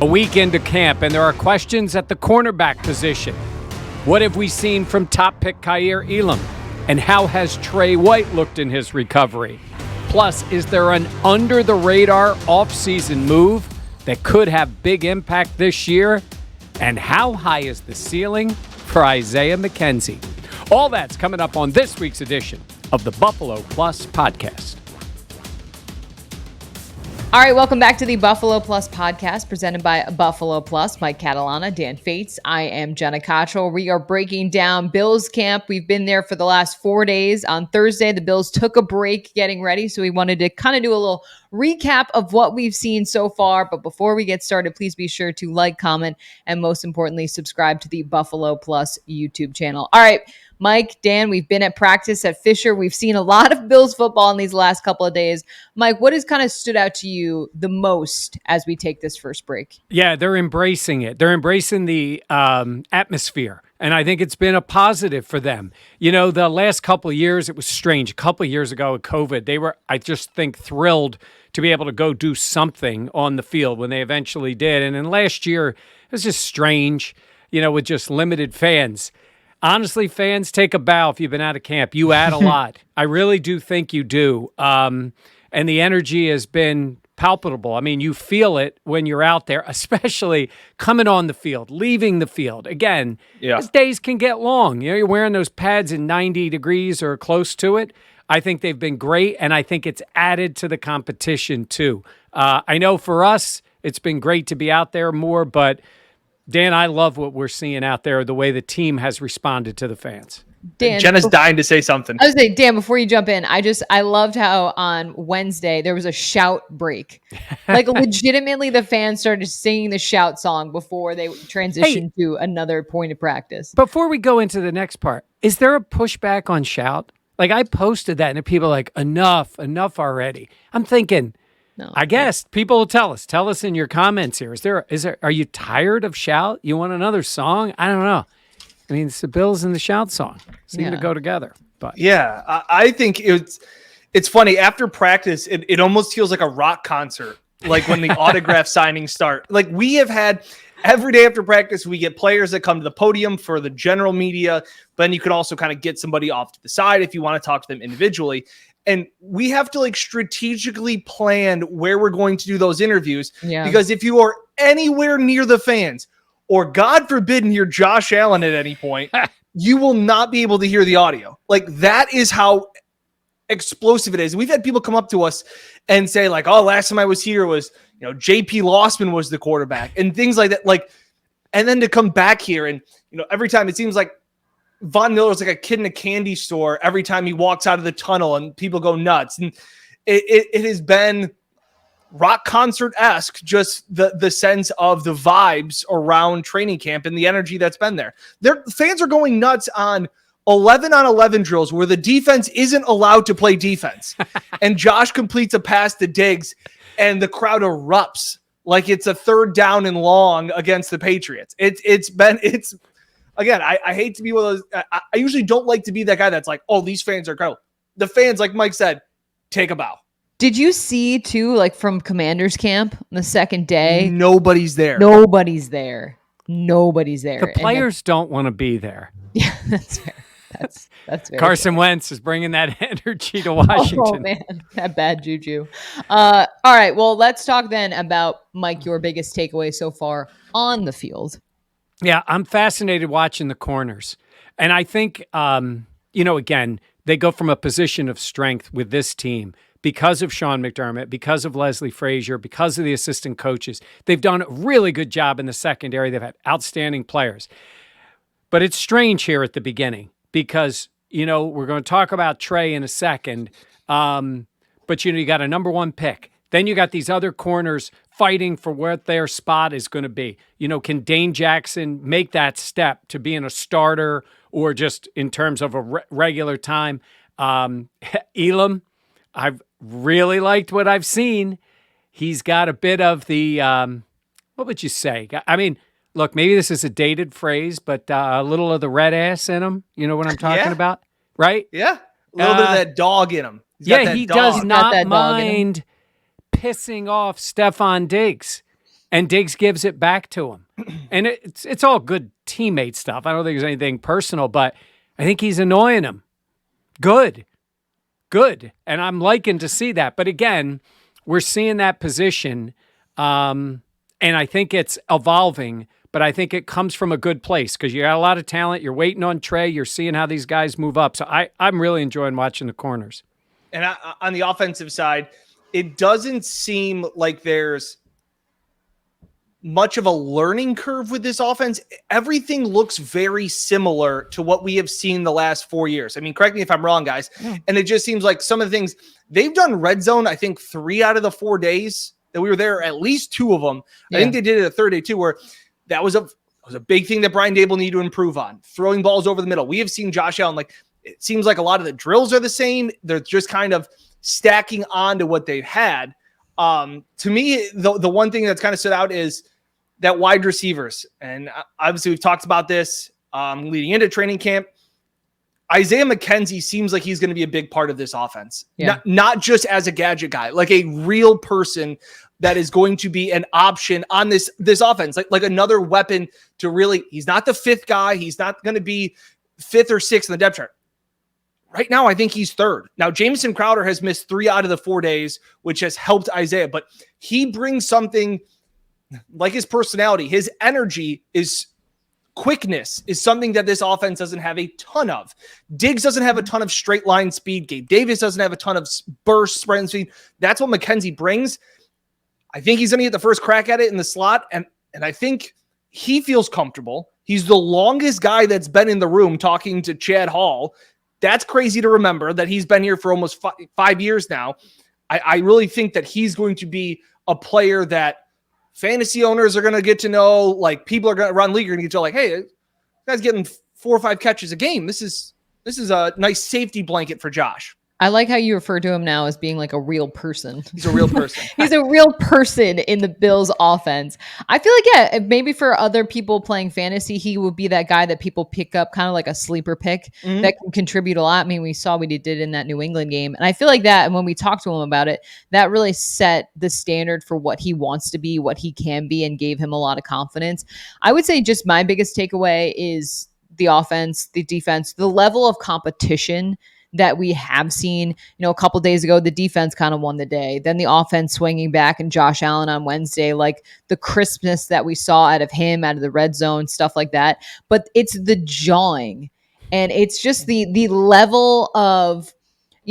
A week into camp, and there are questions at the cornerback position. What have we seen from top pick Kaiir Elam? And how has Trey White looked in his recovery? Plus, is there an under-the-radar offseason move that could have big impact this year? And how high is the ceiling for Isaiah McKenzie? All that's coming up on this week's edition of the Buffalo Plus podcast. All right, welcome back to the Buffalo Plus podcast presented by Buffalo Plus. Mike Catalana, Dan Fates. I am Jenna Cottrell. We are breaking down Bills camp. We've been there for the last 4 days. On Thursday, the Bills took a break getting ready, so we wanted to kind of do a little recap of what we've seen so far. But before we get started, please be sure to like, comment, and most importantly, subscribe to the Buffalo Plus YouTube channel. All right, Mike, Dan, we've been at practice at Fisher. We've seen a lot of Bills football in these last couple of days. Mike, what has kind of stood out to you the most as we take this first break? Yeah, they're embracing it. They're embracing the atmosphere. And I think it's been a positive for them. You know, the last couple of years, it was strange. A couple of years ago with COVID, they were, I just think, thrilled to be able to go do something on the field when they eventually did. And then last year, it was just strange, you know, with just limited fans. Honestly, fans, take a bow if you've been out of camp. You add a lot. I really do think you do. And the energy has been palpable. I mean, you feel it when you're out there, especially coming on the field, leaving the field. Again, these days can get long. You know, you're wearing those pads in 90 degrees or close to it. I think they've been great, and I think it's added to the competition too. I know for us, it's been great to be out there more, but Dan, I love what we're seeing out there, the way the team has responded to the fans. Dan, Jenna's dying to say something. I was saying, Dan, before you jump in, I loved how on Wednesday there was a shout break. Like legitimately the fans started singing the shout song before they transitioned to another point of practice. Before we go into the next part, is there a pushback on shout? Like I posted that and people are like, enough already. I'm thinking, no, I guess people will tell us. Tell us in your comments here. Are you tired of shout? You want another song? I don't know. I mean, it's the Bills and the shout song seem to go together. But yeah, I think it's funny. After practice, it almost feels like a rock concert, like when the autograph signings start. Like we have had every day after practice, we get players that come to the podium for the general media, but then you could also kind of get somebody off to the side if you want to talk to them individually. And we have to like strategically plan where we're going to do those interviews because if you are anywhere near the fans or God forbid near Josh Allen at any point, you will not be able to hear the audio. Like that is how explosive it is. We've had people come up to us and say like, oh, last time I was here was, you know, JP Lossman was the quarterback and things like that. Like, and then to come back here and, you know, every time it seems like Von Miller's like a kid in a candy store every time he walks out of the tunnel and people go nuts. And it has been rock concert-esque, just the sense of the vibes around training camp and the energy that's been there. Their fans are going nuts on 11-on-11 drills where the defense isn't allowed to play defense. And Josh completes a pass to Diggs and the crowd erupts like it's a third down and long against the Patriots. It's Again, I hate to be one of those. I usually don't like to be that guy that's like, oh, these fans are cool. The fans, like Mike said, take a bow. Did you see, too, like from Commanders camp on the second day? Nobody's there. Nobody's there. The players don't want to be there. Yeah, that's fair. That's very Carson Wentz is bringing that energy to Washington. Oh, man, that bad juju. All right, well, let's talk then about, Mike, your biggest takeaway so far on the field. Yeah, I'm fascinated watching the corners. And I think, you know, again, they go from a position of strength with this team because of Sean McDermott, because of Leslie Frazier, because of the assistant coaches. They've done a really good job in the secondary. They've had outstanding players. But it's strange here at the beginning because, you know, we're going to talk about Trey in a second. But, you know, you got a number one pick. Then you got these other corners fighting for what their spot is going to be. You know, can Dane Jackson make that step to being a starter or just in terms of a regular time? Elam, I've really liked what I've seen. He's got a bit of the, what would you say? I mean, look, maybe this is a dated phrase, but a little of the red ass in him. You know what I'm talking about? Right? Yeah. A little bit of that dog in him. He does not mind pissing off Stephon Diggs. and Diggs gives it back to him. And it's all good teammate stuff. I don't think there's anything personal, but I think he's annoying him. Good. And I'm liking to see that. But again, we're seeing that position, and I think it's evolving, but I think it comes from a good place because you got a lot of talent. You're waiting on Trey. You're seeing how these guys move up. So I'm really enjoying watching the corners. And on the offensive side, it doesn't seem like there's much of a learning curve with this offense. Everything looks very similar to what we have seen the last 4 years. I mean, correct me if I'm wrong, guys. Yeah. And it just seems like some of the things they've done red zone, I think 3 out of the 4 days that we were there, at least 2 of them. Yeah. I think they did it a third day too, where that was a big thing that Brian Dable needed to improve on, throwing balls over the middle. We have seen Josh Allen, like, it seems like a lot of the drills are the same. They're just kind of stacking on to what they've had. To me, the one thing that's kind of stood out is that wide receivers. And obviously we've talked about this leading into training camp. Isaiah McKenzie seems like he's going to be a big part of this offense. Yeah. Not just as a gadget guy, like a real person that is going to be an option on this offense, like another weapon to really, he's not the 5th guy. He's not going to be 5th or 6th in the depth chart. Right now, I think he's 3rd. Now, Jamison Crowder has missed 3 out of the 4 days, which has helped Isaiah, but he brings something like his personality. His energy is quickness is something that this offense doesn't have a ton of. Diggs doesn't have a ton of straight line speed. Gabe Davis doesn't have a ton of burst sprint speed. That's what McKenzie brings. I think he's going to get the first crack at it in the slot, and I think he feels comfortable. He's the longest guy that's been in the room talking to Chad Hall. That's crazy to remember that he's been here for almost 5 years now. I really think that he's going to be a player that fantasy owners are going to get to know. Like, people are going to run league are going to get to know, like, hey, this guy's getting 4 or 5 catches a game. This is a nice safety blanket for Josh. I like how you refer to him now as being like a real person. He's a real person. He's a real person in the Bills offense. I feel like, yeah, maybe for other people playing fantasy, he would be that guy that people pick up kind of like a sleeper pick that can contribute a lot. I mean, we saw what he did in that New England game. And I feel like that, and when we talked to him about it, that really set the standard for what he wants to be, what he can be, and gave him a lot of confidence. I would say just my biggest takeaway is the offense, the defense, the level of competition that we have seen. A couple days ago, the defense kind of won the day. Then the offense swinging back, and Josh Allen on Wednesday, like the crispness that we saw out of him, out of the red zone, stuff like that. But it's the jawing, and it's just the level of,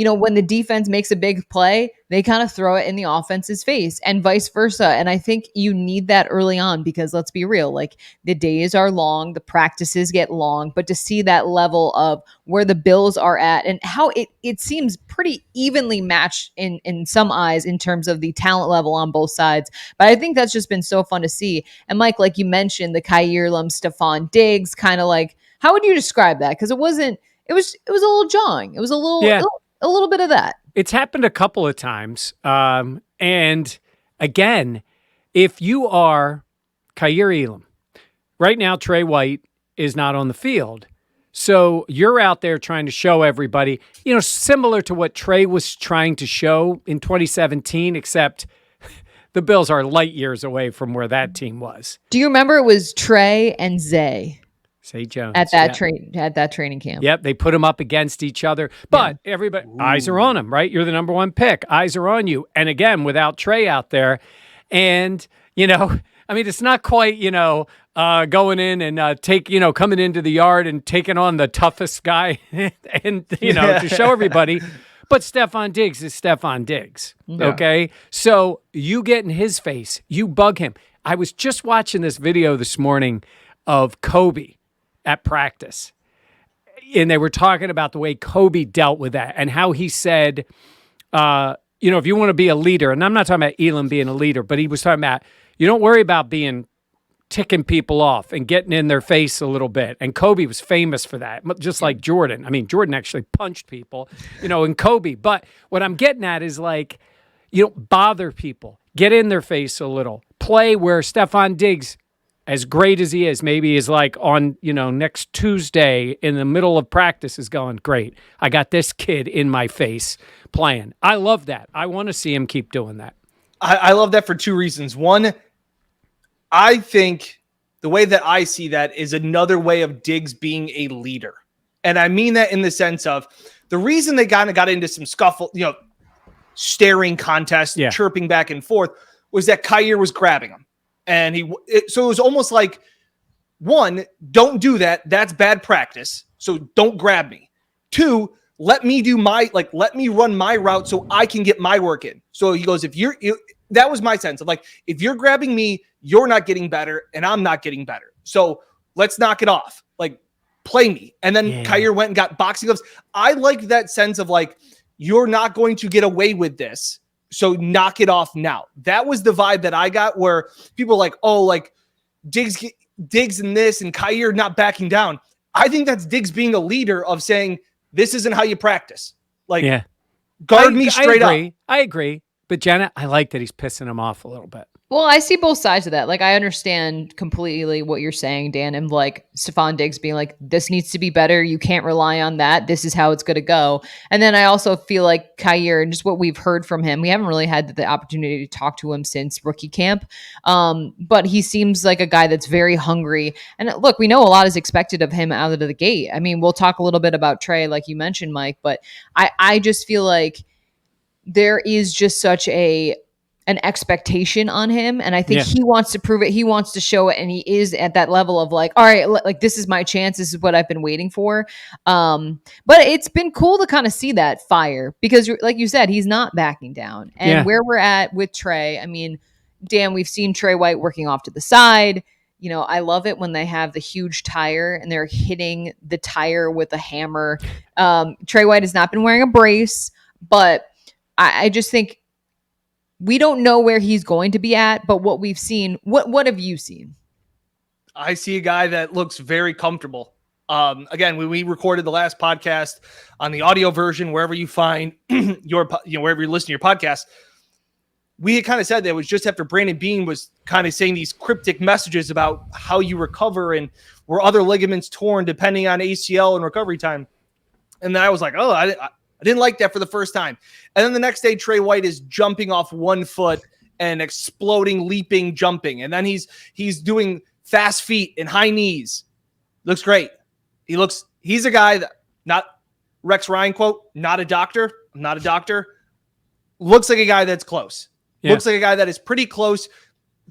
when the defense makes a big play, they kind of throw it in the offense's face and vice versa. And I think you need that early on because, let's be real, like, the days are long, the practices get long, but to see that level of where the Bills are at and how it seems pretty evenly matched in some eyes in terms of the talent level on both sides. But I think that's just been so fun to see. And Mike, like you mentioned, the Kaiir Elam, Stephon Diggs, kind of like, how would you describe that? Because it was a little jawing. It was a little bit of that. It's happened a couple of times. And again, if you are Kaiir Elam, right now Trey White is not on the field. So you're out there trying to show everybody, similar to what Trey was trying to show in 2017, except the Bills are light years away from where that team was. Do you remember it was Trey and Zay? Zay Jones. At that training camp. Yep, they put them up against each other. But everybody, eyes are on them, right? You're the number 1 pick. Eyes are on you. And again, without Trey out there. And, it's not quite, going in and coming into the yard and taking on the toughest guy and, to show everybody. But Stephon Diggs is Stephon Diggs, okay? So you get in his face. You bug him. I was just watching this video this morning of Kobe at practice, and they were talking about the way Kobe dealt with that and how he said, if you want to be a leader, and I'm not talking about Elam being a leader, but he was talking about, you don't worry about ticking people off and getting in their face a little bit. And Kobe was famous for that, just like Jordan. I mean, Jordan actually punched people, and Kobe. But what I'm getting at is, like, you don't bother people. Get in their face a little. Play where Stephon Diggs, as great as he is, maybe is like on, next Tuesday in the middle of practice is going, great, I got this kid in my face playing. I love that. I want to see him keep doing that. I love that for 2 reasons. One, I think the way that I see that is another way of Diggs being a leader. And I mean that in the sense of the reason they kind of got into some scuffle, staring contest, chirping back and forth, was that Kyer was grabbing him. And so it was almost like, one, don't do that. That's bad practice. So don't grab me. Two, let me run my route so I can get my work in. So he goes, that was my sense of like, if you're grabbing me, you're not getting better and I'm not getting better. So let's knock it off. Like, play me. And then Kyer went and got boxing gloves. I like that sense of like, you're not going to get away with this. So knock it off now. That was the vibe that I got where people are like, oh, like Diggs and this and Kyer not backing down. I think that's Diggs being a leader of saying, this isn't how you practice. Like, guard me straight up. I agree. But Jenna, I like that he's pissing him off a little bit. Well, I see both sides of that. Like, I understand completely what you're saying, Dan, and like Stephon Diggs being like, this needs to be better. You can't rely on that. This is how it's going to go. And then I also feel like Kyer, and just what we've heard from him, we haven't really had the opportunity to talk to him since rookie camp. But he seems like a guy that's very hungry. And look, we know a lot is expected of him out of the gate. I mean, we'll talk a little bit about Trey, like you mentioned, Mike, but I just feel like there is just such an expectation on him. And I think he wants to prove it. He wants to show it. And he is at that level of like, all right, like this is my chance. This is what I've been waiting for. But it's been cool to kind of see that fire because like you said, he's not backing down. And where we're at with Trey, I mean, Dan, we've seen Trey White working off to the side. I love it when they have the huge tire and they're hitting the tire with a hammer. Trey White has not been wearing a brace, but I just think we don't know where he's going to be at, but what we've seen, what have you seen? I see a guy that looks very comfortable. Again, when we recorded the last podcast on the audio version, wherever you find wherever you listen to your podcast, we had kind of said that it was just after Brandon Beane was kind of saying these cryptic messages about how you recover and were other ligaments torn depending on ACL and recovery time. And then I was like, oh, I didn't like that for the first time. And then the next day, Trey White is jumping off one foot and exploding, leaping, jumping. And then he's doing fast feet and high knees. Looks great. He's a guy that, not Rex Ryan quote, not a doctor. I'm not a doctor. Looks like a guy that's close. Yeah. Looks like a guy that is pretty close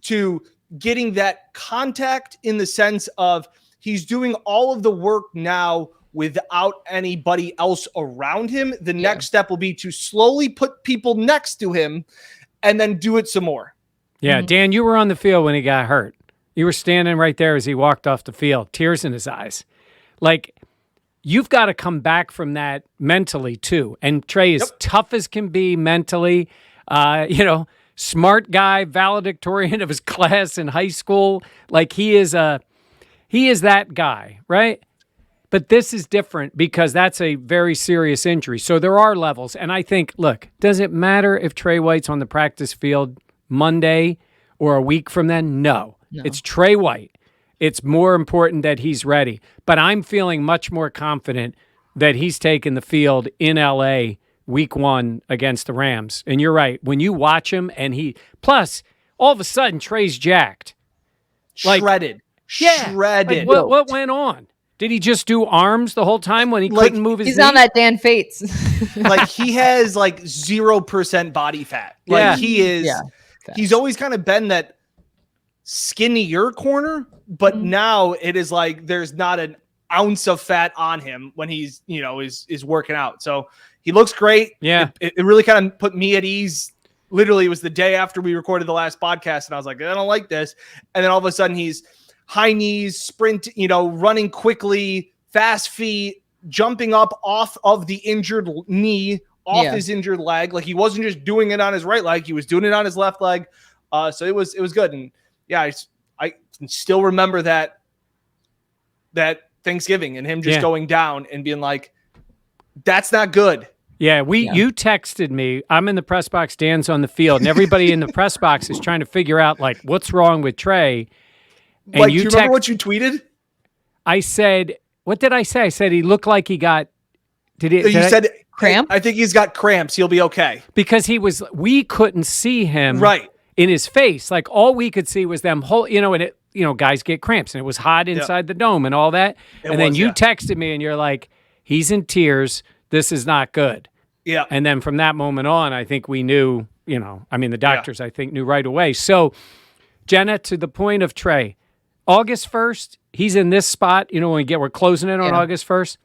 to getting that contact in the sense of he's doing all of the work now without anybody else around him. The next step will be to slowly put people next to him and then do it some more. Yeah, Dan, you were on the field when he got hurt. You were standing right there as he walked off the field, tears in his eyes. Like, you've got to come back from that mentally too. And Trey is tough as can be mentally, smart guy, valedictorian of his class in high school. Like he is that guy, right? But this is different because that's a very serious injury. So there are levels. And I think, look, does it matter if Trey White's on the practice field Monday or a week from then? No. It's Trey White. It's more important that he's ready. But I'm feeling much more confident that he's taking the field in LA week 1 against the Rams. And you're right. When you watch him plus all of a sudden Trey's jacked. Shredded. Shredded. Like, what went on? Did he just do arms the whole time when he couldn't move his knee? He's on that Dan Fates. Like he has 0% body fat. Like he is, he's always kind of been that skinnier corner, but now it is like there's not an ounce of fat on him when he's, is working out. So he looks great. Yeah. It really kind of put me at ease. Literally, it was the day after we recorded the last podcast, and I was like, I don't like this. And then all of a sudden he's high knees, sprint, running quickly, fast feet, jumping up off of the injured knee, his injured leg. Like he wasn't just doing it on his right leg, he was doing it on his left leg. So it was good. And I can still remember that Thanksgiving and him just going down and being like, that's not good. Yeah, you texted me. I'm in the press box, Dan's on the field, and everybody in the press box is trying to figure out what's wrong with Trey. And do you remember what you tweeted? I said, what did I say? I said he looked like he got. You said cramp? I think he's got cramps. He'll be okay. Because we couldn't see him. Right. in his face. Like all we could see was them whole, and it, guys get cramps and it was hot inside the dome and all that. Then you texted me and you're like, he's in tears. This is not good. Yeah. And then from that moment on, I think we knew, the doctors, I think, knew right away. So, Jenna, to the point of Trey, August 1st, he's in this spot, when we're closing in on August 1st.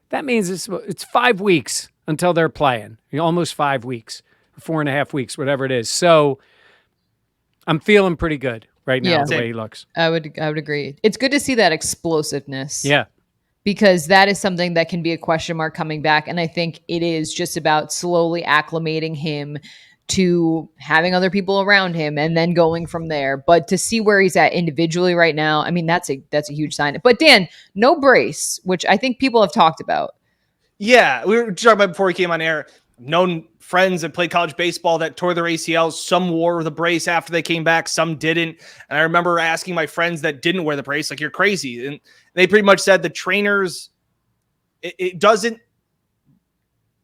That means it's 5 weeks until they're playing, almost 5 weeks, 4.5 weeks, whatever it is. So I'm feeling pretty good right now, the way he looks. I would agree. It's good to see that explosiveness. Yeah. Because that is something that can be a question mark coming back. And I think it is just about slowly acclimating him to having other people around him and then going from there. But to see where he's at individually right now, I mean, that's a huge sign. But Dan, no brace, which I think people have talked about. Yeah, we were talking about before we came on air. Known friends that played college baseball that tore their ACLs. Some wore the brace after they came back. Some didn't. And I remember asking my friends that didn't wear the brace, like, you're crazy. And they pretty much said the trainers, it doesn't,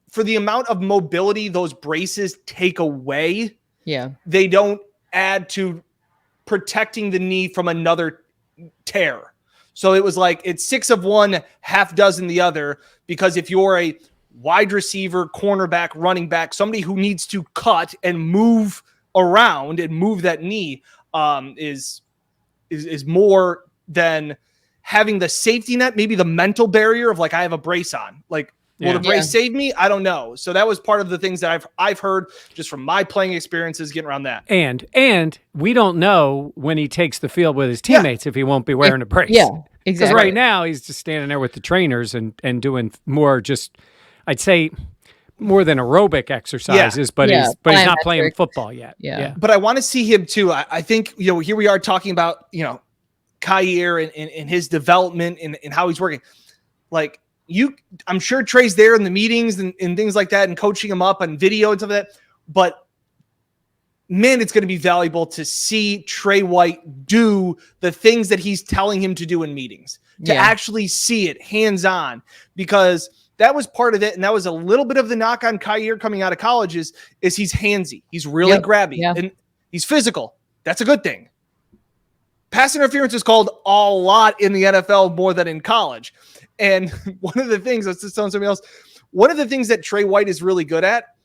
for the amount of mobility those braces take away, they don't add to protecting the knee from another tear. So it was like, it's 6 of one, half dozen the other, because if you're a wide receiver, cornerback, running back, somebody who needs to cut and move around and move that knee, is more than having the safety net, maybe the mental barrier of like, I have a brace on. Like, will the brace save me? I don't know. So that was part of the things that I've heard just from my playing experiences getting around that. And we don't know when he takes the field with his teammates if he won't be wearing a brace. Yeah, exactly. Because right now he's just standing there with the trainers and doing more just, I'd say, more than aerobic exercises, but he's not playing football yet. Yeah. But I want to see him too. I think, here we are talking about, Kyer and his development and how he's working. Like, I'm sure Trey's there in the meetings and things like that and coaching him up on video and stuff like that. But man, it's going to be valuable to see Trey White do the things that he's telling him to do in meetings, to actually see it hands-on, because that was part of it. And that was a little bit of the knock on Kyer coming out of college is he's handsy. He's really grabby and he's physical. That's a good thing. Pass interference is called a lot in the NFL more than in college. And one of the things, let's just tell somebody else, one of the things that Trey White is really good at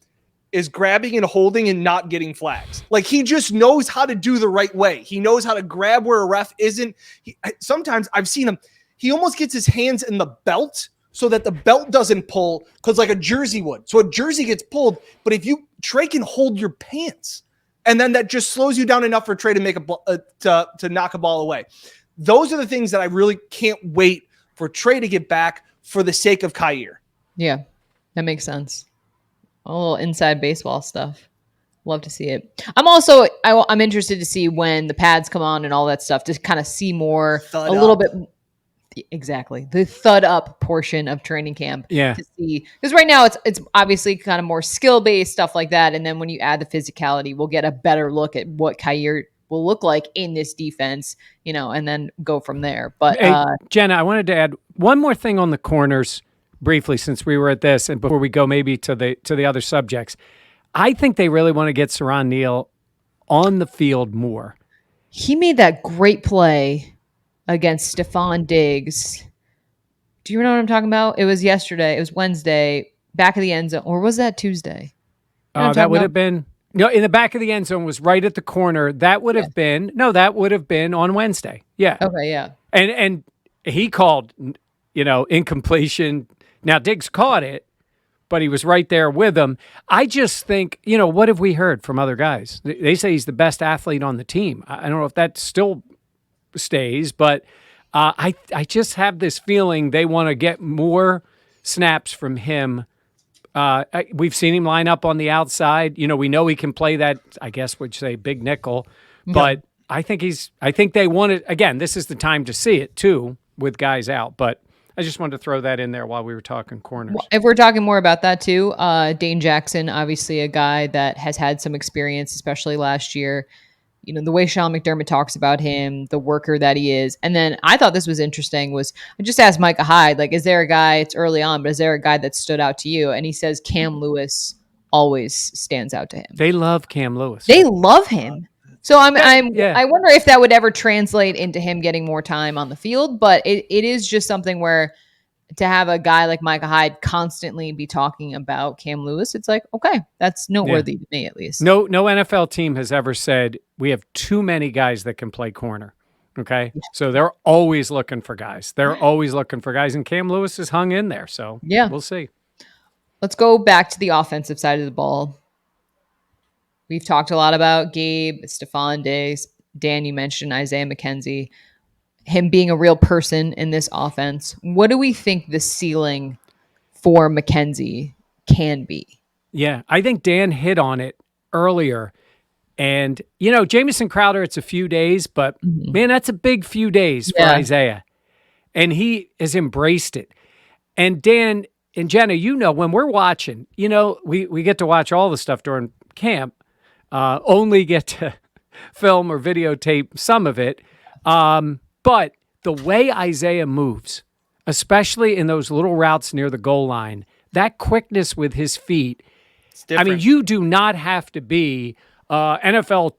is grabbing and holding and not getting flags. Like, he just knows how to do the right way. He knows how to grab where a ref isn't. Sometimes I've seen him, he almost gets his hands in the belt so that the belt doesn't pull, because like a jersey would. So a jersey gets pulled, but Trey can hold your pants, and then that just slows you down enough for Trey to make to knock a ball away. Those are the things that I really can't wait for Trey to get back for the sake of Kyer. Yeah, that makes sense. A little inside baseball stuff. Love to see it. I'm interested to see when the pads come on and all that stuff, to kind of see more, little bit. Exactly. The thud up portion of training camp. Yeah. To see, because right now it's obviously kind of more skill based stuff like that. And then when you add the physicality, we'll get a better look at what Kyer will look like in this defense, and then go from there. But hey, Jenna, I wanted to add one more thing on the corners briefly, since we were at this, and before we go maybe to the other subjects. I think they really want to get Saran Neal on the field more. He made that great play against Stephon Diggs. Do you know what I'm talking about? It was yesterday. It was Wednesday, back of the end zone. Or was that Tuesday? That would have been, in the back of the end zone, was right at the corner. That would have been on Wednesday. Yeah. Okay, yeah. And he called, incompletion. Now, Diggs caught it, but he was right there with him. I just think, what have we heard from other guys? They say he's the best athlete on the team. I don't know if that still stays, but I just have this feeling they want to get more snaps from him. We've seen him line up on the outside. We know he can play that, I guess would say big nickel, but I think they want it. Again, this is the time to see it too with guys out, but I just wanted to throw that in there while we were talking corners. If we're talking more about that too, Dane Jackson, obviously a guy that has had some experience, especially last year. The way Sean McDermott talks about him, the worker that he is. And then I thought this was interesting was I just asked Micah Hyde, like, is there a guy, it's early on, but is there a guy that stood out to you? And he says Cam Lewis always stands out to him. They love Cam Lewis. They love him. So Yeah. I wonder if that would ever translate into him getting more time on the field, but it is just something where to have a guy like Micah Hyde constantly be talking about Cam Lewis, it's like, okay, that's Yeah. noteworthy to me at least. No NFL team has ever said we have too many guys that can play corner. Okay. So they're always looking for guys. And Cam Lewis has hung in there. So Yeah. we'll see. Let's go back to the offensive side of the ball. We've talked a lot about Gabe, Stephon Diggs. Dan, you mentioned Isaiah McKenzie, him being a real person in this offense. What do we think the ceiling for McKenzie can be? Yeah. I think Dan hit on it earlier. And, Jamison Crowder, it's a few days, but man, that's a big few days for Isaiah. And he has embraced it. And Dan and Jenna, when we're watching, we get to watch all the stuff during camp, only get to film or videotape some of it. But the way Isaiah moves, especially in those little routes near the goal line, that quickness with his feet, I mean, you do not have to be NFL,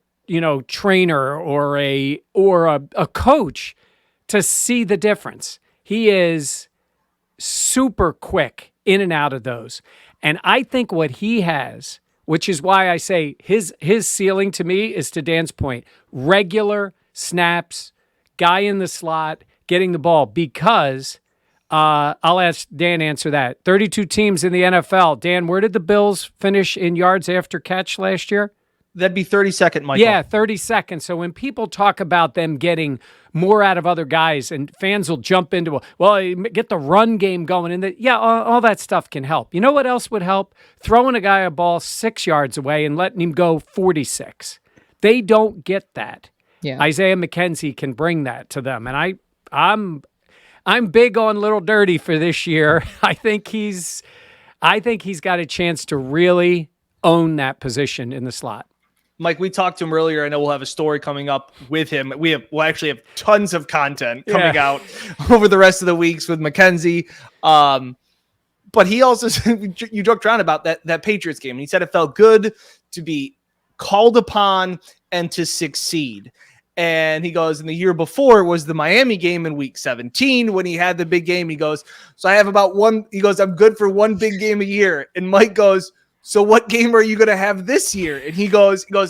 trainer or a coach to see the difference. He is super quick in and out of those. And I think what he has, which is why I say his ceiling to me is, to Dan's point, regular snaps, guy in the slot, getting the ball, because I'll ask Dan answer that. 32 teams in the NFL. Dan, where did the Bills finish in yards after catch last year? That'd be 32nd, Michael. Yeah, 32nd. So when people talk about them getting more out of other guys, and fans will jump into, get the run game going, and all that stuff can help. You know what else would help? Throwing a guy a ball 6 yards away and letting him go 46. They don't get that. Yeah. Isaiah McKenzie can bring that to them, and I'm big on Little Dirty for this year. I think he's got a chance to really own that position in the slot. Mike, we talked to him earlier. I know we'll have a story coming up with him. We'll actually have tons of content coming out over the rest of the weeks with McKenzie. But he also, you joked around about that Patriots game, and he said it felt good to be called upon and to succeed. And he goes, and the year before was the Miami game in week 17 when he had the big game. He goes, so I have about one. He goes, I'm good for one big game a year. And Mike goes, so what game are you going to have this year? And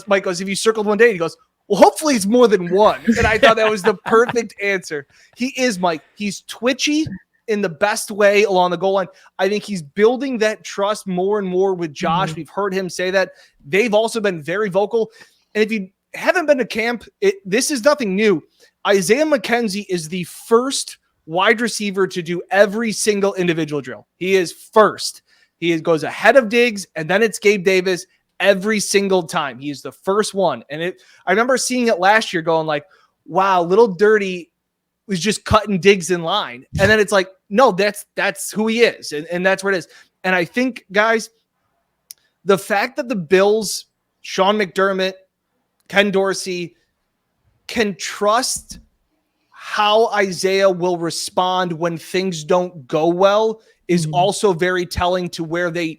Mike goes, if you circled one day, he goes, well, hopefully it's more than one. And I thought that was the perfect answer. He is, Mike. He's twitchy in the best way along the goal line. I think he's building that trust more and more with Josh. We've heard him say that. They've also been very vocal. And if you haven't been to camp, this is nothing new. Isaiah McKenzie is the first wide receiver to do every single individual drill. He is first. He goes ahead of Diggs, and then it's Gabe Davis every single time. He is the first one. And I remember seeing it last year going like, wow, Little Dirty was just cutting Diggs in line. And then it's like, no, that's who he is. And that's what it is. And I think, guys, the fact that the Bills, Sean McDermott, Ken Dorsey, can trust how Isaiah will respond when things don't go well is also very telling to where they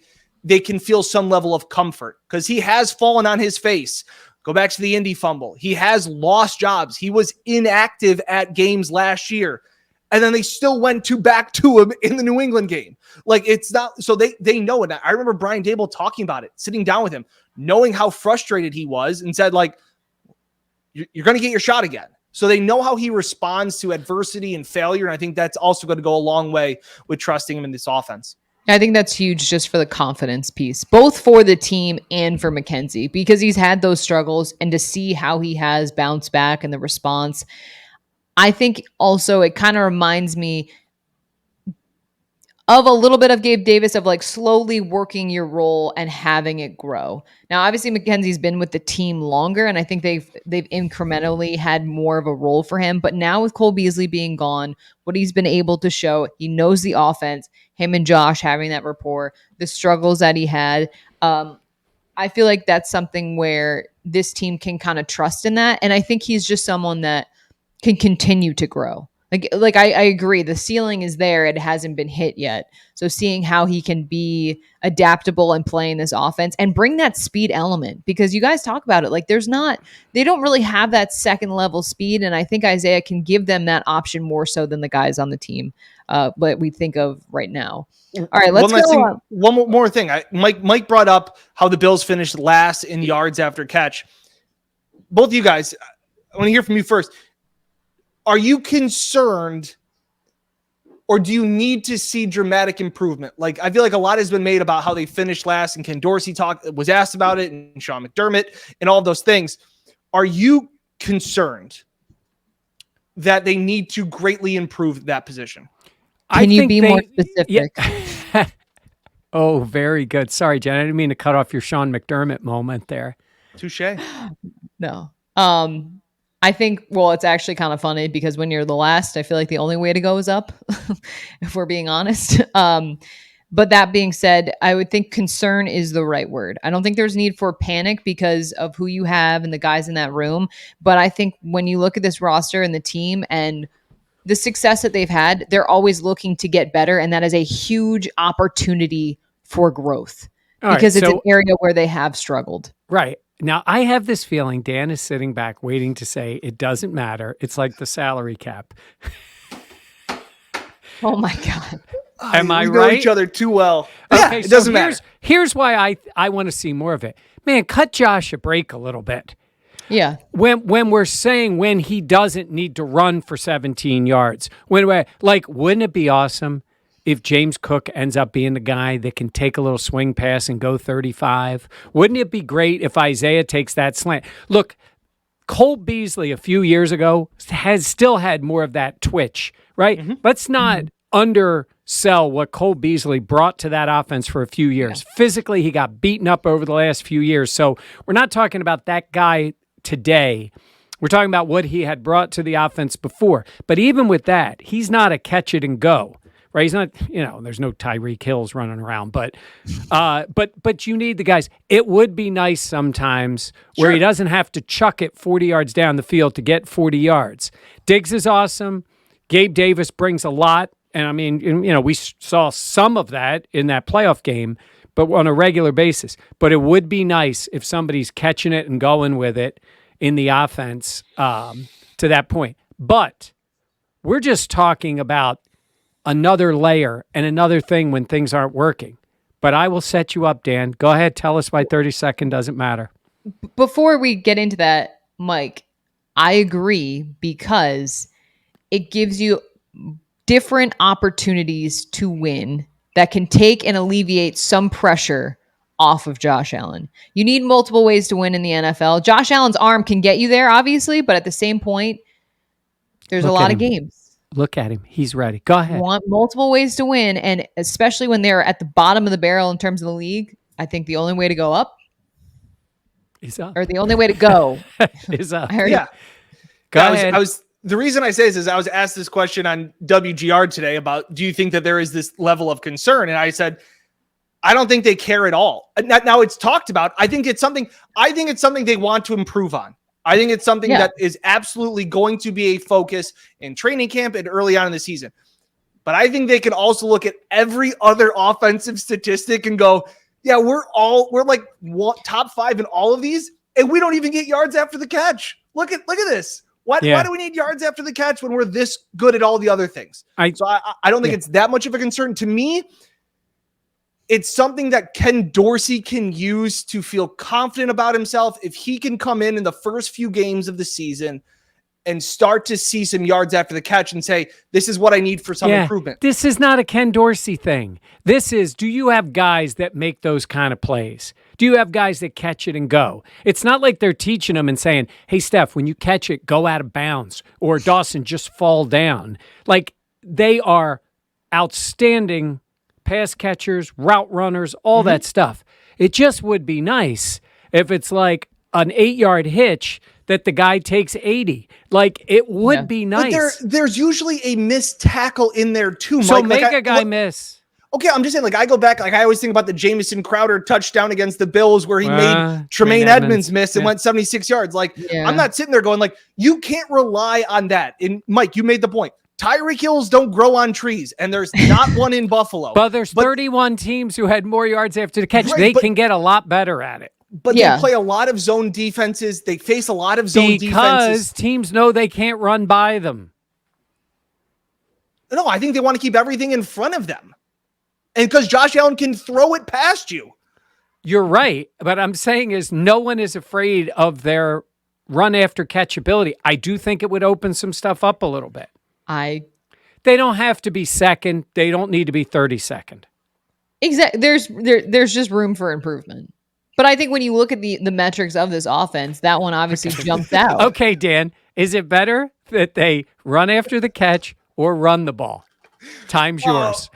can feel some level of comfort, because he has fallen on his face. Go back to the Indy fumble. He has lost jobs. He was inactive at games last year, and then they still went back to him in the New England game. Like, it's not, so they know it. I remember Brian Dable talking about it, sitting down with him, knowing how frustrated he was, and said, like, you're going to get your shot again. So they know how he responds to adversity and failure. And I think that's also going to go a long way with trusting him in this offense. I think that's huge just for the confidence piece, both for the team and for McKenzie, because he's had those struggles, and to see how he has bounced back and the response. I think also it kind of reminds me of a little bit of Gabe Davis, of like slowly working your role and having it grow. Now, obviously McKenzie's been with the team longer, and I think they've incrementally had more of a role for him. But now with Cole Beasley being gone, what he's been able to show, he knows the offense, him and Josh having that rapport, the struggles that he had. I feel like that's something where this team can kind of trust in that. And I think he's just someone that can continue to grow. Like I agree. The ceiling is there. It hasn't been hit yet. So seeing how he can be adaptable and play in this offense and bring that speed element, because you guys talk about it. Like they don't really have that second level speed. And I think Isaiah can give them that option more so than the guys on the team, what we think of right now. All right, let's go. One more thing. Mike brought up how the Bills finished last in yards after catch. Both of you guys, I want to hear from you first. Are you concerned, or do you need to see dramatic improvement? Like, I feel like a lot has been made about how they finished last, and Ken Dorsey was asked about it, and Sean McDermott, and all of those things. Are you concerned that they need to greatly improve that position? Can you be more specific? Yeah. Oh, very good. Sorry, Jen. I didn't mean to cut off your Sean McDermott moment there. Touche. No. I think, well, it's actually kind of funny because when you're the last, I feel like the only way to go is up, if we're being honest. But that being said, I would think concern is the right word. I don't think there's need for panic because of who you have and the guys in that room. But I think when you look at this roster and the team and the success that they've had, they're always looking to get better. And that is a huge opportunity for growth because it's an area where they have struggled. Right. Now, I have this feeling Dan is sitting back waiting to say it doesn't matter. It's like the salary cap. Oh, my God. Am I we right? know each other too well. Okay, yeah, it doesn't matter. Here's why I want to see more of it. Man, cut Josh a break a little bit. Yeah. When we're saying when he doesn't need to run for 17 yards, wouldn't it be awesome if James Cook ends up being the guy that can take a little swing pass and go 35? Wouldn't it be great if Isaiah takes that slant? Look, Cole Beasley a few years ago has still had more of that twitch, right? Mm-hmm. Let's not undersell what Cole Beasley brought to that offense for a few years. Yeah. Physically, he got beaten up over the last few years. So we're not talking about that guy today. We're talking about what he had brought to the offense before. But even with that, he's not a catch it and go. Right, he's not. There's no Tyreek Hills running around, but you need the guys. It would be nice sometimes where he doesn't have to chuck it 40 yards down the field to get 40 yards. Diggs is awesome. Gabe Davis brings a lot, and I mean, we saw some of that in that playoff game, but on a regular basis. But it would be nice if somebody's catching it and going with it in the offense to that point. But we're just talking about another layer and another thing when things aren't working. But I will set you up, Dan. Go ahead. Tell us why 30-second doesn't matter. Before we get into that, Mike, I agree because it gives you different opportunities to win that can take and alleviate some pressure off of Josh Allen. You need multiple ways to win in the NFL. Josh Allen's arm can get you there, obviously, but at the same point, there's a lot of games. Look at him. He's ready. Go ahead. You want multiple ways to win, and especially when they're at the bottom of the barrel in terms of the league, I think the only way to go up is up. Or the only way to go is up. Yeah. Go ahead. The reason I say this is I was asked this question on WGR today about, do you think that there is this level of concern? And I said, I don't think they care at all. Now it's talked about. I think it's something they want to improve on. I think it's something that is absolutely going to be a focus in training camp and early on in the season. But I think they can also look at every other offensive statistic and go, yeah, we're like top 5 in all of these, and we don't even get yards after the catch. Look at this. Why do we need yards after the catch when we're this good at all the other things? I don't think it's that much of a concern. To me, it's something that Ken Dorsey can use to feel confident about himself. If he can come in the first few games of the season and start to see some yards after the catch and say, this is what I need for some improvement. This is not a Ken Dorsey thing. This is, do you have guys that make those kind of plays? Do you have guys that catch it and go? It's not like they're teaching them and saying, hey, Steph, when you catch it, go out of bounds, or Dawson, just fall down. Like, they are outstanding pass catchers, route runners, all that stuff. It just would be nice if it's like an 8-yard hitch that the guy takes 80. Like, it would be nice. But there's usually a missed tackle in there too, Mike. So make a guy miss. Okay, I'm just saying, like, I go back, like, I always think about the Jamison Crowder touchdown against the Bills where he made Tremaine Edmonds miss and went 76 yards. Like, I'm not sitting there going, like, you can't rely on that. And Mike, you made the point. Tyreek Hills don't grow on trees, and there's not one in Buffalo. But there's 31 teams who had more yards after the catch. Right, they can get a lot better at it. But they play a lot of zone defenses. They face a lot of zone defenses. Because teams know they can't run by them. No, I think they want to keep everything in front of them. And because Josh Allen can throw it past you. You're right. But I'm saying is no one is afraid of their run after catch ability. I do think it would open some stuff up a little bit. They don't have to be second. They don't need to be 32nd. Exactly. There's just room for improvement. But I think when you look at the metrics of this offense, that one obviously jumps out. Okay, Dan, is it better that they run after the catch or run the ball? Time's yours.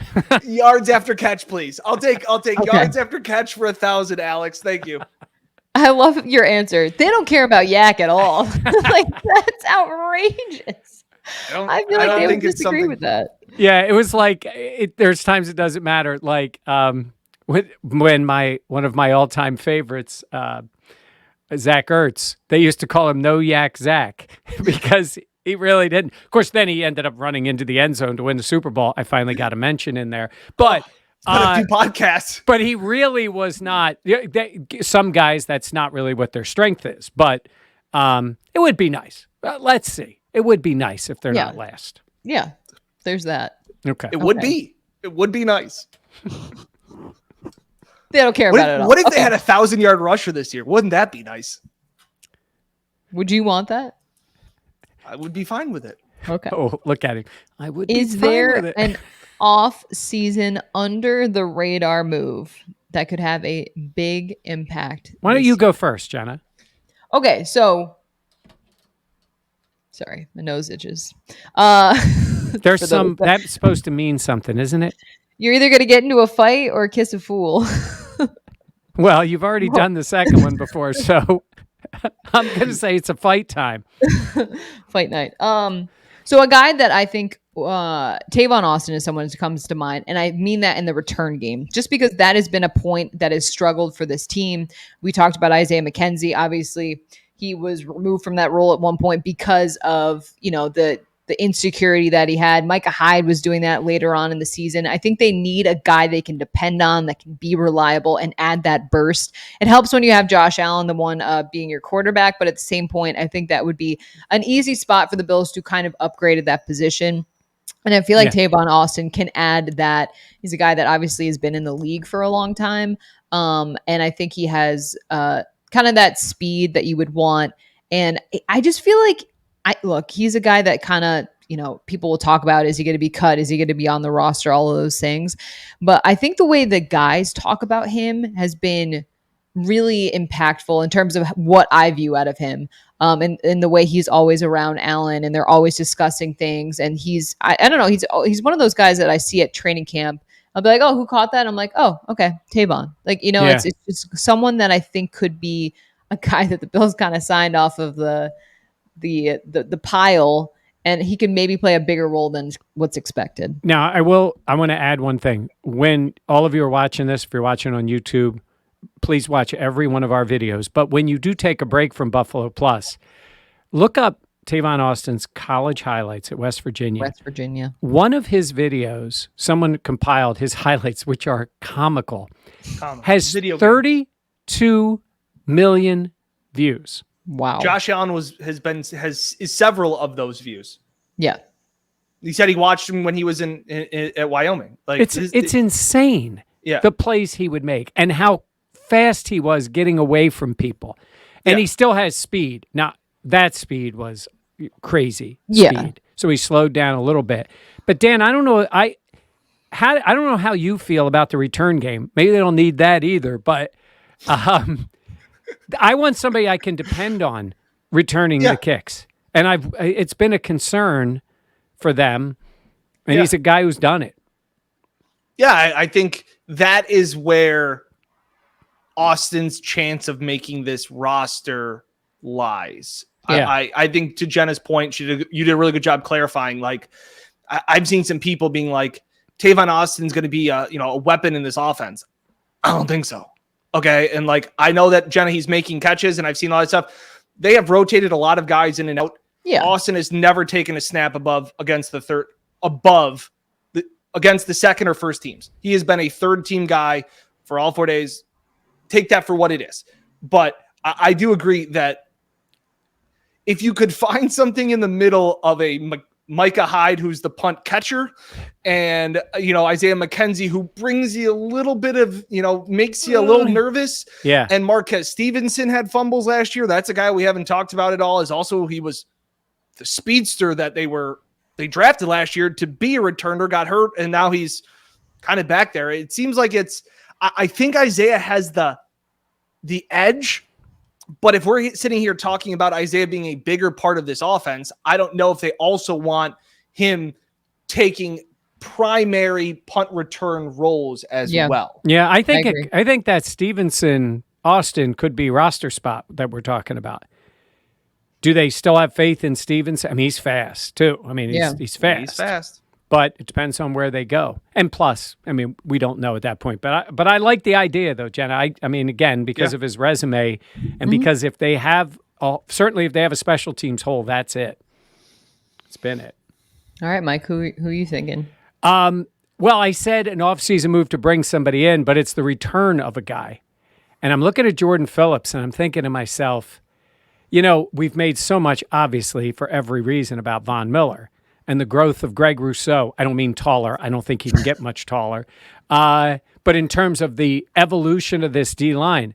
Yards after catch, please. I'll take yards after catch for 1,000, Alex. Thank you. I love your answer. They don't care about yak at all. Like, that's outrageous. I feel like they would disagree with that. Yeah, it was like there's times it doesn't matter. Like when one of my all-time favorites, Zach Ertz, they used to call him No Yak Zach because he really didn't. Of course, then he ended up running into the end zone to win the Super Bowl. I finally got a mention in there, but. A few podcasts. But he really was not. Some guys, that's not really what their strength is. But it would be nice. Let's see. It would be nice if they're not last. Yeah, there's that. Okay. It would be. It would be nice. They don't care about it at all. What if they had 1,000-yard rusher this year? Wouldn't that be nice? Would you want that? I would be fine with it. Okay. Oh, look at him. I would. Is there an off-season under the radar move that could have a big impact? Why don't you go first, Jenna? Okay, so sorry, my nose itches. There's some that's supposed to mean something, isn't it? You're either going to get into a fight or kiss a fool. Well, you've already done the second one before, so I'm going to say it's a fight time. Fight night. So a guy that I think Tavon Austin is someone who comes to mind, and I mean that in the return game, just because that has been a point that has struggled for this team. We talked about Isaiah McKenzie. Obviously, he was removed from that role at one point because of the insecurity that he had. Micah Hyde was doing that later on in the season. I think they need a guy they can depend on, that can be reliable and add that burst. It helps when you have Josh Allen, the one being your quarterback, but at the same point, I think that would be an easy spot for the Bills to kind of upgrade at that position. And I feel like Tavon Austin can add that. He's a guy that obviously has been in the league for a long time. And I think he has kind of that speed that you would want. And I just feel like, he's a guy that kind of, people will talk about, is he going to be cut? Is he going to be on the roster? All of those things. But I think the way the guys talk about him has been really impactful in terms of what I view out of him. And the way he's always around Allen, and they're always discussing things. And I don't know, he's one of those guys that I see at training camp. I'll be like, oh, who caught that? I'm like, oh, okay, Tavon. Like, it's just someone that I think could be a guy that the Bills kind of signed off of the pile, and he can maybe play a bigger role than what's expected. Now, I want to add one thing. When all of you are watching this, if you're watching on YouTube, please watch every one of our videos. But when you do take a break from Buffalo Plus, look up Tavon Austin's college highlights at West Virginia. One of his videos, someone compiled his highlights, which are comical. Has 32 million views. Wow. Josh Allen has several of those views. Yeah. He said he watched him when he was at Wyoming. Like it's insane. Yeah. The plays he would make and how fast he was getting away from people. And he still has speed. Now, that speed was crazy speed. So he slowed down a little bit. But Dan, I don't know I don't know how you feel about the return game. Maybe they don't need that either, but I want somebody I can depend on returning the kicks. And it's been a concern for them. And he's a guy who's done it. Yeah, I think that is where Austin's chance of making this roster lies. Yeah. I think, to Jenna's point, you did a really good job clarifying. Like, I've seen some people being like, Tavon Austin's going to be a weapon in this offense. I don't think so. Okay. And like, I know that, Jenna, he's making catches, and I've seen all that stuff. They have rotated a lot of guys in and out. Yeah. Austin has never taken a snap against the second or first teams. He has been a third team guy for all 4 days. Take that for what it is. But I do agree that if you could find something in the middle of a Micah Hyde, who's the punt catcher, and, Isaiah McKenzie, who brings you a little bit of, makes you a little nervous. Yeah. And Marquez Stevenson had fumbles last year. That's a guy we haven't talked about at all. He was the speedster that they drafted last year to be a returner, got hurt, and now he's kind of back there. It seems like I think Isaiah has the edge, but if we're sitting here talking about Isaiah being a bigger part of this offense, I don't know if they also want him taking primary punt return roles as well. Yeah, I think that Stevenson Austin could be roster spot that we're talking about. Do they still have faith in Stevenson? I mean, he's fast too. I mean, he's fast. He's fast. But it depends on where they go. And plus, I mean, we don't know at that point. But I like the idea, though, Jenna. I mean, again, because of his resume and because if they have certainly if they have a special teams hole, that's it. It's been it. All right, Mike, who are you thinking? Well, I said an offseason move to bring somebody in, but it's the return of a guy. And I'm looking at Jordan Phillips, and I'm thinking to myself, we've made so much, obviously, for every reason about Von Miller and the growth of Greg Rousseau. I don't mean taller. I don't think he can get much taller. But in terms of the evolution of this D-line.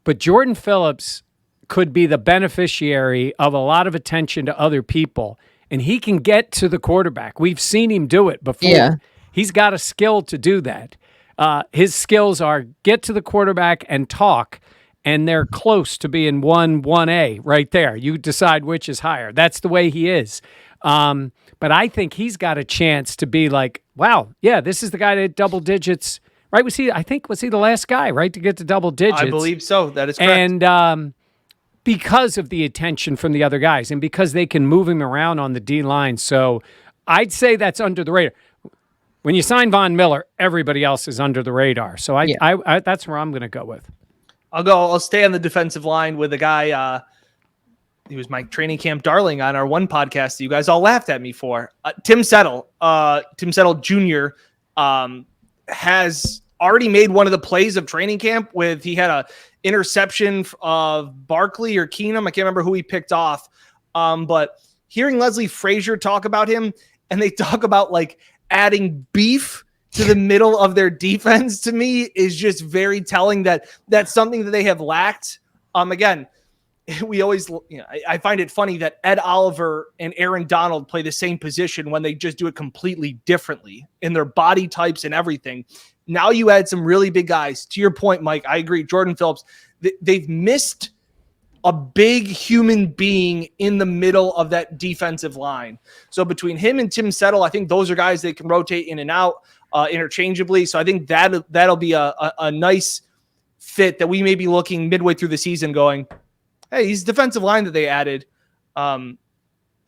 But Jordan Phillips could be the beneficiary of a lot of attention to other people, and he can get to the quarterback. We've seen him do it before. Yeah. He's got a skill to do that. His skills are get to the quarterback and talk, and they're close to being 1A right there. You decide which is higher. That's the way he is. But I think he's got a chance to be like, wow, yeah, this is the guy that hit double digits, right? Was he the last guy, right, to get to double digits? I believe so. That is correct. And because of the attention from the other guys and because they can move him around on the D-line. So I'd say that's under the radar. When you sign Von Miller, everybody else is under the radar. So I that's where I'm going to go with. I'll stay on the defensive line with a guy. He was my training camp darling on our one podcast that you guys all laughed at me for. Tim Settle. Tim Settle Jr. Has already made one of the plays of training camp he had a interception of Barkley or Keenum. I can't remember who he picked off. But hearing Leslie Frazier talk about him, and they talk about like adding beef to the middle of their defense, to me is just very telling that that's something that they have lacked. Again, we always, I find it funny that Ed Oliver and Aaron Donald play the same position when they just do it completely differently in their body types and everything. Now you add some really big guys. To your point, Mike, I agree. Jordan Phillips, they've missed a big human being in the middle of that defensive line. So between him and Tim Settle, I think those are guys they can rotate in and out interchangeably. So I think that'll be a nice fit that we may be looking midway through the season going, hey, he's defensive line that they added. Some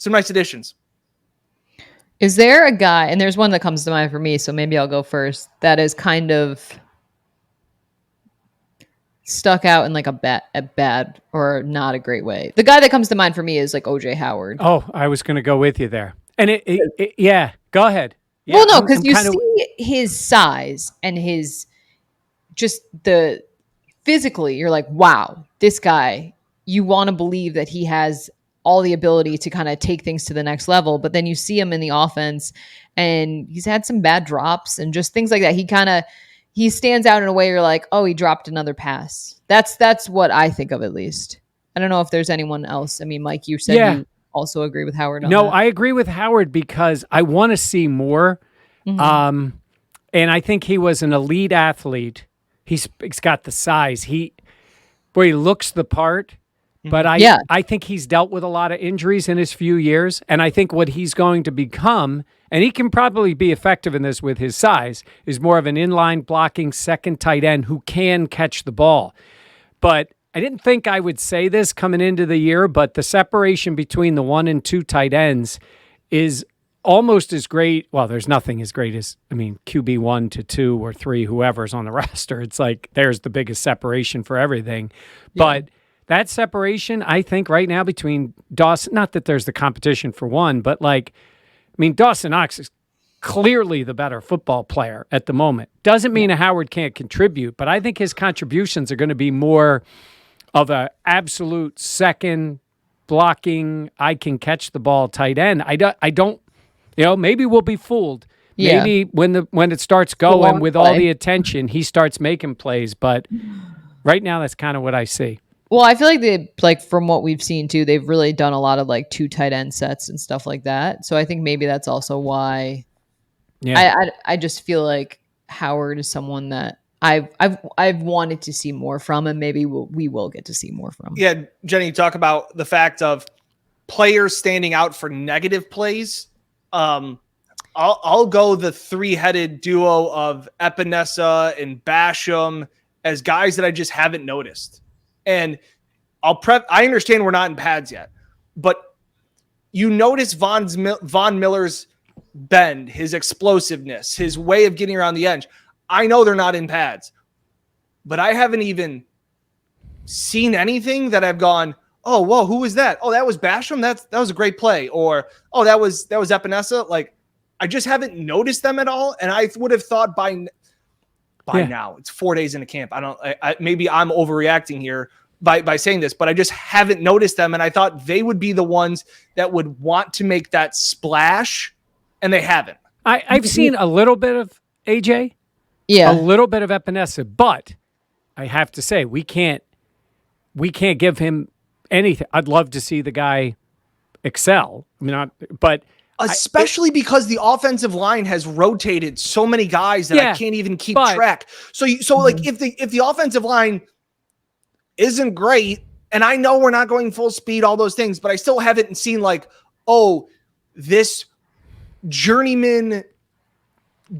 nice additions. Is there a guy, and there's one that comes to mind for me, so maybe I'll go first, that is kind of stuck out in like a bad or not a great way? The guy that comes to mind for me is like OJ Howard. Oh, I was going to go with you there. And yeah, go ahead. Yeah, well, no, because you see his size and his just the physically, you're like, wow, this guy, you want to believe that he has all the ability to kind of take things to the next level. But then you see him in the offense and he's had some bad drops and just things like that. He stands out in a way you're like, oh, he dropped another pass. That's what I think of, at least. I don't know if there's anyone else. I mean, Mike, you said you also agree with Howard on that. I agree with Howard because I want to see more. Mm-hmm. And I think he was an elite athlete. He's got the size. He looks the part. But I think he's dealt with a lot of injuries in his few years. And I think what he's going to become, and he can probably be effective in this with his size, is more of an inline blocking second tight end who can catch the ball. But I didn't think I would say this coming into the year, but the separation between the 1 and 2 tight ends is almost as great. Well, there's nothing as great as, QB 1 to 2 or 3, whoever's on the roster. It's like there's the biggest separation for everything. Yeah. But that separation, I think right now between Dawson, not that there's the competition for one, but Dawson Knox is clearly the better football player at the moment. Doesn't mean Howard can't contribute, but I think his contributions are going to be more of a absolute second blocking, I can catch the ball tight end. I don't, maybe we'll be fooled. Yeah. Maybe when it starts going with all the attention, he starts making plays. But right now, that's kind of what I see. Well, I feel like from what we've seen too, they've really done a lot of like 2 tight end sets and stuff like that. So I think maybe that's also why. Yeah. I just feel like Howard is someone that I've wanted to see more from, and maybe we will get to see more from. Yeah, Jenny, you talk about the fact of players standing out for negative plays. I'll go the 3-headed duo of Epinesa and Basham as guys that I just haven't noticed. And I understand we're not in pads yet, but you notice Von Miller's bend, his explosiveness, his way of getting around the edge. I know they're not in pads, but I haven't even seen anything that I've gone, oh, whoa, who was that? Oh, that was Basham. That was a great play. Or, oh, that was Epinesa. Like, I just haven't noticed them at all. And I would have thought by now, it's 4 days into camp. Maybe I'm overreacting here by saying this, but I just haven't noticed them. And I thought they would be the ones that would want to make that splash, and they haven't. I've seen a little bit of AJ. Yeah. A little bit of Epinesa, but I have to say we can't give him anything. I'd love to see the guy excel. Especially because the offensive line has rotated so many guys that I can't even keep track. So like if the offensive line isn't great, and I know we're not going full speed, all those things, but I still haven't seen like, oh, this journeyman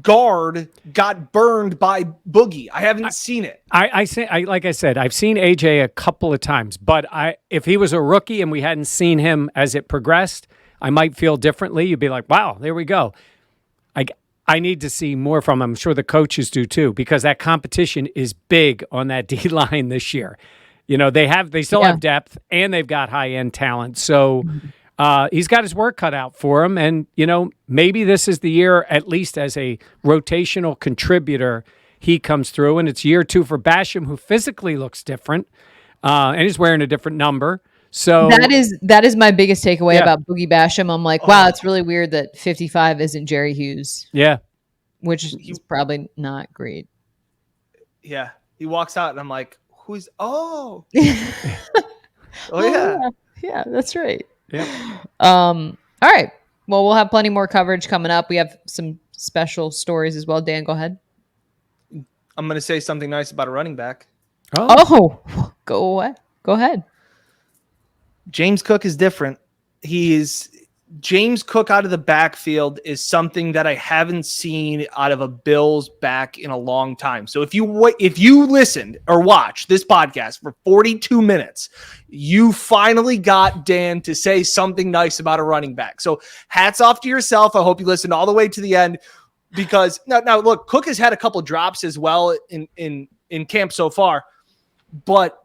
guard got burned by Boogie. I haven't seen it. Like I said, I've seen AJ a couple of times, but if he was a rookie and we hadn't seen him as it progressed, I might feel differently. You'd be like, wow, there we go. I need to see more from him. I'm sure the coaches do too, because that competition is big on that D line this year. They still have depth, and they've got high end talent. So he's got his work cut out for him. And, maybe this is the year, at least as a rotational contributor, he comes through. And it's year 2 for Basham, who physically looks different, and he's wearing a different number. So that is my biggest takeaway about Boogie Basham. I'm like, wow, it's really weird that 55 isn't Jerry Hughes. Yeah. Which is probably not great. Yeah. He walks out and I'm like, who's, oh. Yeah, that's right. Yeah. All right. Well, we'll have plenty more coverage coming up. We have some special stories as well. Dan, go ahead. I'm going to say something nice about a running back. Oh, go ahead. James Cook is different. James Cook out of the backfield is something that I haven't seen out of a Bills back in a long time. So if you listened or watched this podcast for 42 minutes, you finally got Dan to say something nice about a running back. So hats off to yourself. I hope you listened all the way to the end, because now look, Cook has had a couple drops as well in camp so far, but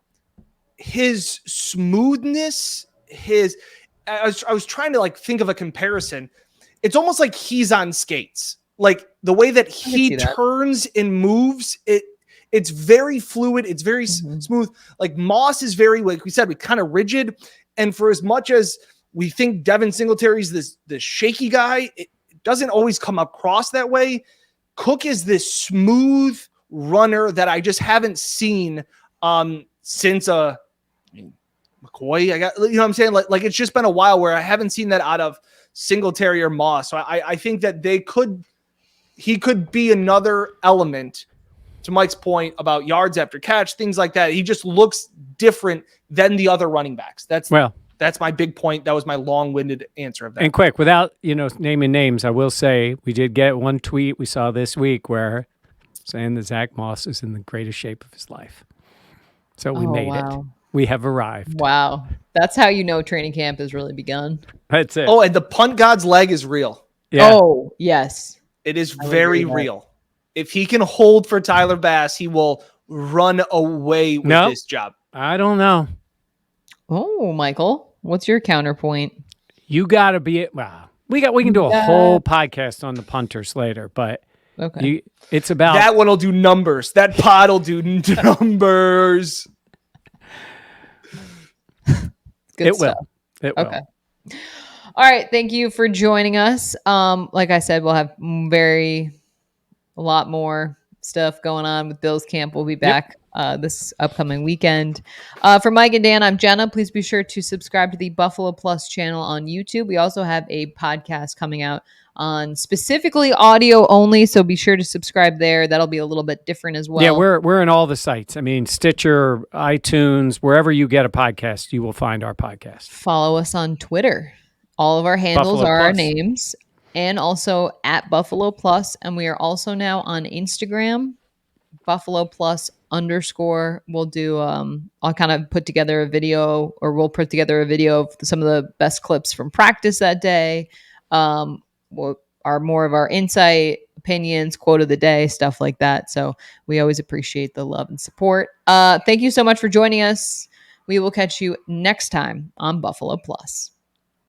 his smoothness, I was trying to like think of a comparison. It's almost like he's on skates. Like the way that he turns and moves, it's very fluid. It's very smooth. Like Moss is very, like we said, kind of rigid. And for as much as we think Devin Singletary's this shaky guy, it doesn't always come across that way. Cook is this smooth runner that I just haven't seen since McCoy. You know what I'm saying? Like it's just been a while where I haven't seen that out of Singletary or Moss. So I think that he could be another element, to Mike's point about yards after catch, things like that. He just looks different than the other running backs. That's my big point. That was my long-winded answer of that. And quick, without naming names, I will say we did get one tweet we saw this week where saying that Zach Moss is in the greatest shape of his life. So we made it. We have arrived. Wow. That's how you know training camp has really begun. That's it. Oh, and the punt god's leg is real. Yeah. Oh, yes. It is very real. If he can hold for Tyler Bass, he will run away with this job. I don't know. Oh, Michael, what's your counterpoint? You got to be wow. We can do a whole podcast on the punters later, but Okay. it's about That one will do numbers. That pod will do numbers. Good it stuff. will. It Okay. will. All right. Thank you for joining us. Like I said, we'll have a lot more stuff going on with Bills Camp. We'll be back this upcoming weekend. For Mike and Dan, I'm Jenna. Please be sure to subscribe to the Buffalo Plus channel on YouTube. We also have a podcast coming out on specifically audio only, so be sure to subscribe there. That'll be a little bit different as well. Yeah, we're in all the sites. I mean, Stitcher, iTunes, wherever you get a podcast, you will find our podcast. Follow us on Twitter. All of our handles Buffalo are our Plus. names, and also at Buffalo Plus. And we are also now on Instagram, Buffalo Plus _. We'll do I'll kind of put together a video, or we'll put together a video of some of the best clips from practice that day. What are more of our insight, opinions, quote of the day, stuff like that. So we always appreciate the love and support. Thank you so much for joining us. We will catch you next time on Buffalo Plus.